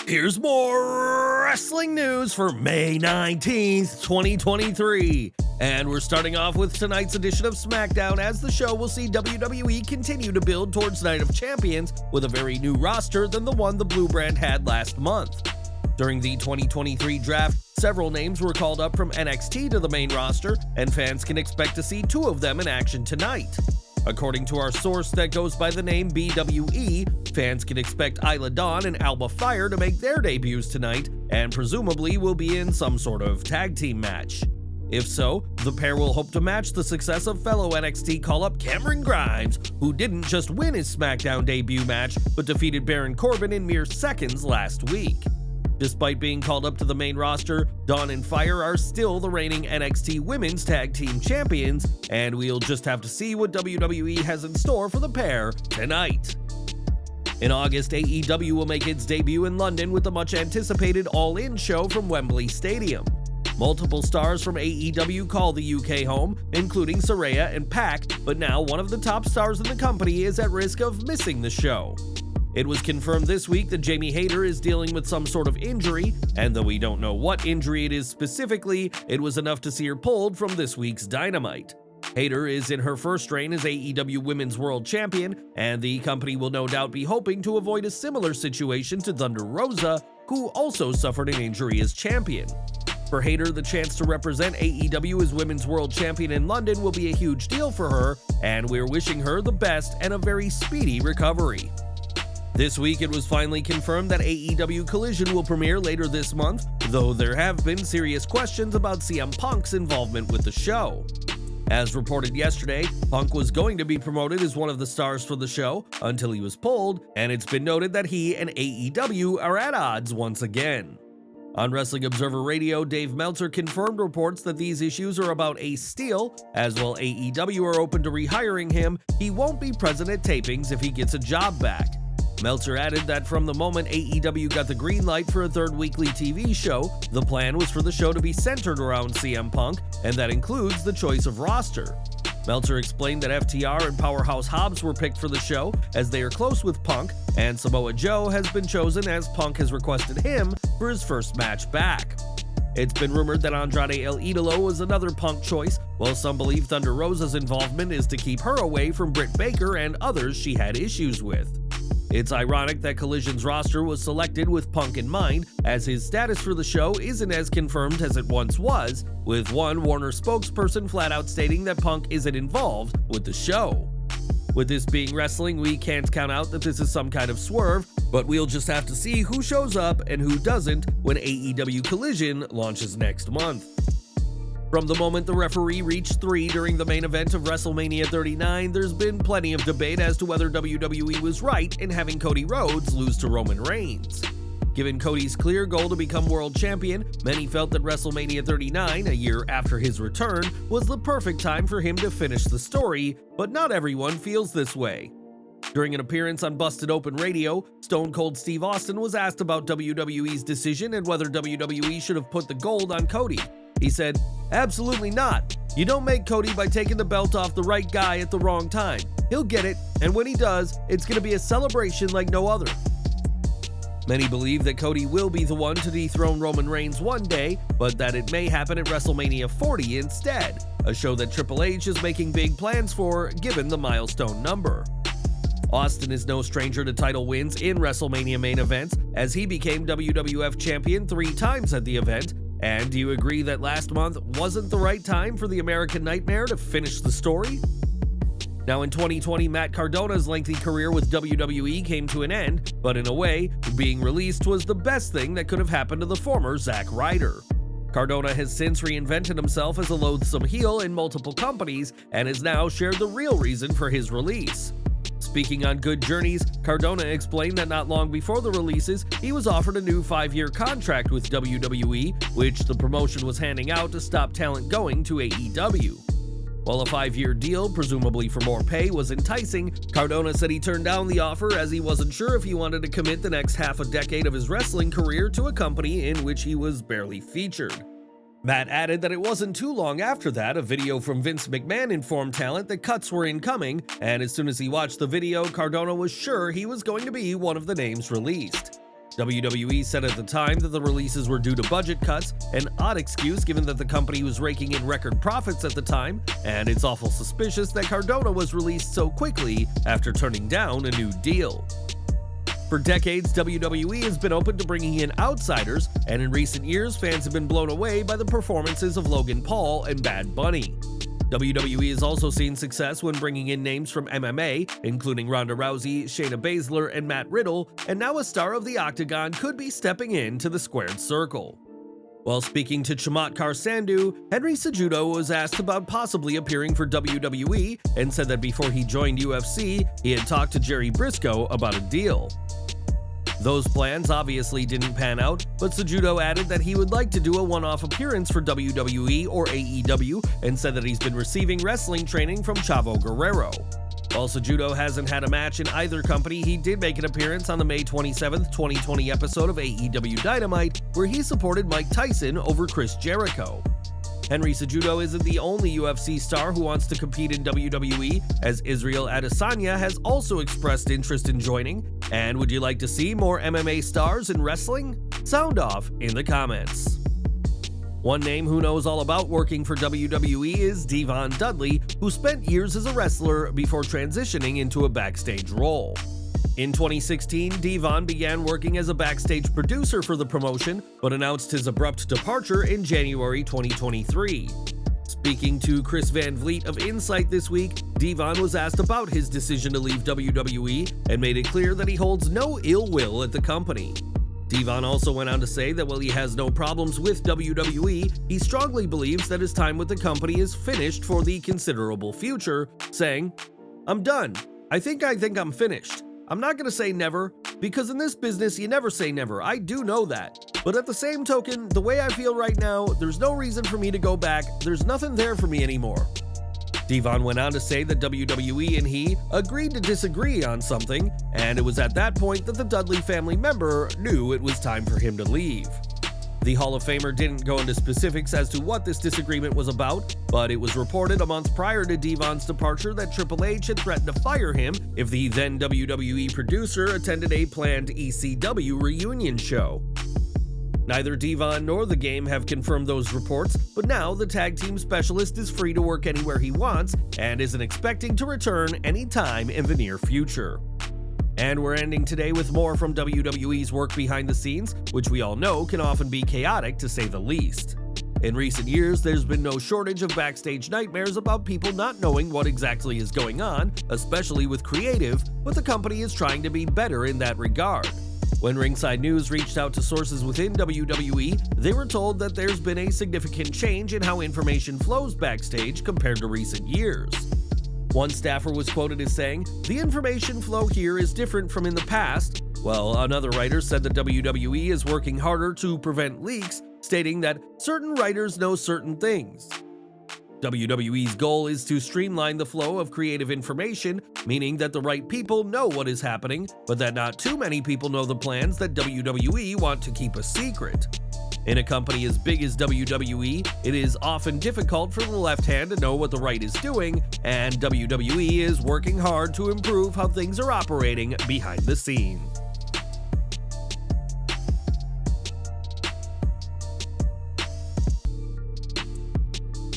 Here's more wrestling news for May 19th, 2023. And we're starting off with tonight's edition of SmackDown, as the show will see WWE continue to build towards Night of Champions with a very new roster than the one the Blue Brand had last month. During the 2023 draft, several names were called up from NXT to the main roster, and fans can expect to see two of them in action tonight. According to our source that goes by the name BWE, fans can expect Isla Dawn and Alba Fire to make their debuts tonight, and presumably will be in some sort of tag team match. If so, the pair will hope to match the success of fellow NXT call-up Cameron Grimes, who didn't just win his SmackDown debut match, but defeated Baron Corbin in mere seconds last week. Despite being called up to the main roster, Dawn and Fire are still the reigning NXT Women's Tag Team Champions, and we'll just have to see what WWE has in store for the pair tonight. In August, AEW will make its debut in London with the much-anticipated All In show from Wembley Stadium. Multiple stars from AEW call the UK home, including Saraya and Pac, but now one of the top stars in the company is at risk of missing the show. It was confirmed this week that Jamie Hayter is dealing with some sort of injury, and though we don't know what injury it is specifically, it was enough to see her pulled from this week's Dynamite. Hayter is in her first reign as AEW Women's World Champion, and the company will no doubt be hoping to avoid a similar situation to Thunder Rosa, who also suffered an injury as champion. For Hayter, the chance to represent AEW as Women's World Champion in London will be a huge deal for her, and we're wishing her the best and a very speedy recovery. This week, it was finally confirmed that AEW Collision will premiere later this month, though there have been serious questions about CM Punk's involvement with the show. As reported yesterday, Punk was going to be promoted as one of the stars for the show until he was pulled, and it's been noted that he and AEW are at odds once again. On Wrestling Observer Radio, Dave Meltzer confirmed reports that these issues are about Ace Steel, as while AEW are open to rehiring him, he won't be present at tapings if he gets a job back. Meltzer added that from the moment AEW got the green light for a third weekly TV show, the plan was for the show to be centered around CM Punk, and that includes the choice of roster. Meltzer explained that FTR and Powerhouse Hobbs were picked for the show, as they are close with Punk, and Samoa Joe has been chosen as Punk has requested him for his first match back. It's been rumored that Andrade El Idolo was another Punk choice, while some believe Thunder Rosa's involvement is to keep her away from Britt Baker and others she had issues with. It's ironic that Collision's roster was selected with Punk in mind, as his status for the show isn't as confirmed as it once was, with one Warner spokesperson flat out stating that Punk isn't involved with the show. With this being wrestling, we can't count out that this is some kind of swerve, but we'll just have to see who shows up and who doesn't when AEW Collision launches next month. From the moment the referee reached 3 during the main event of WrestleMania 39, there's been plenty of debate as to whether WWE was right in having Cody Rhodes lose to Roman Reigns. Given Cody's clear goal to become world champion, many felt that WrestleMania 39, a year after his return, was the perfect time for him to finish the story, but not everyone feels this way. During an appearance on Busted Open Radio, Stone Cold Steve Austin was asked about WWE's decision and whether WWE should have put the gold on Cody. He said, "Absolutely not. You don't make Cody by taking the belt off the right guy at the wrong time. He'll get it, and when he does, it's going to be a celebration like no other." Many believe that Cody will be the one to dethrone Roman Reigns one day, but that it may happen at WrestleMania 40 instead, a show that Triple H is making big plans for, given the milestone number. Austin is no stranger to title wins in WrestleMania main events, as he became WWF champion 3 times at the event. And do you agree that last month wasn't the right time for the American Nightmare to finish the story? Now in 2020, Matt Cardona's lengthy career with WWE came to an end, but in a way, being released was the best thing that could have happened to the former Zack Ryder. Cardona has since reinvented himself as a loathsome heel in multiple companies and has now shared the real reason for his release. Speaking on Good Journeys, Cardona explained that not long before the releases, he was offered a new 5-year contract with WWE, which the promotion was handing out to stop talent going to AEW. While a 5-year deal, presumably for more pay, was enticing, Cardona said he turned down the offer as he wasn't sure if he wanted to commit the next half a decade of his wrestling career to a company in which he was barely featured. Matt added that it wasn't too long after that a video from Vince McMahon informed talent that cuts were incoming, and as soon as he watched the video, Cardona was sure he was going to be one of the names released. WWE said at the time that the releases were due to budget cuts, an odd excuse given that the company was raking in record profits at the time, and it's awful suspicious that Cardona was released so quickly after turning down a new deal. For decades, WWE has been open to bringing in outsiders, and in recent years, fans have been blown away by the performances of Logan Paul and Bad Bunny. WWE has also seen success when bringing in names from MMA, including Ronda Rousey, Shayna Baszler, and Matt Riddle, and now a star of the Octagon could be stepping into the squared circle. While speaking to Chamatkar Sandhu, Henry Cejudo was asked about possibly appearing for WWE and said that before he joined UFC, he had talked to Jerry Briscoe about a deal. Those plans obviously didn't pan out, but Cejudo added that he would like to do a one-off appearance for WWE or AEW and said that he's been receiving wrestling training from Chavo Guerrero. While Cejudo hasn't had a match in either company, he did make an appearance on the May 27, 2020 episode of AEW Dynamite, where he supported Mike Tyson over Chris Jericho. Henry Cejudo isn't the only UFC star who wants to compete in WWE, as Israel Adesanya has also expressed interest in joining. And would you like to see more MMA stars in wrestling? Sound off in the comments. One name who knows all about working for WWE is Devon Dudley, who spent years as a wrestler before transitioning into a backstage role. In 2016, Devon began working as a backstage producer for the promotion, but announced his abrupt departure in January 2023. Speaking to Chris Van Vliet of Insight this week, Devon was asked about his decision to leave WWE and made it clear that he holds no ill will at the company. Devon also went on to say that while he has no problems with WWE, he strongly believes that his time with the company is finished for the considerable future, saying, "I'm done. I think I'm finished. I'm not going to say never, because in this business you never say never, I do know that. But at the same token, the way I feel right now, there's no reason for me to go back, there's nothing there for me anymore." Devon went on to say that WWE and he agreed to disagree on something, and it was at that point that the Dudley family member knew it was time for him to leave. The Hall of Famer didn't go into specifics as to what this disagreement was about, but it was reported a month prior to Devon's departure that Triple H had threatened to fire him if the then WWE producer attended a planned ECW reunion show. Neither Devon nor the game have confirmed those reports, but now the tag team specialist is free to work anywhere he wants and isn't expecting to return anytime in the near future. And we're ending today with more from WWE's work behind the scenes, which we all know can often be chaotic to say the least. In recent years, there's been no shortage of backstage nightmares about people not knowing what exactly is going on, especially with creative, but the company is trying to be better in that regard. When Ringside News reached out to sources within WWE, they were told that there's been a significant change in how information flows backstage compared to recent years. One staffer was quoted as saying, "The information flow here is different from in the past," while another writer said that WWE is working harder to prevent leaks, stating that certain writers know certain things. WWE's goal is to streamline the flow of creative information, meaning that the right people know what is happening, but that not too many people know the plans that WWE want to keep a secret. In a company as big as WWE, it is often difficult for the left hand to know what the right is doing, and WWE is working hard to improve how things are operating behind the scenes.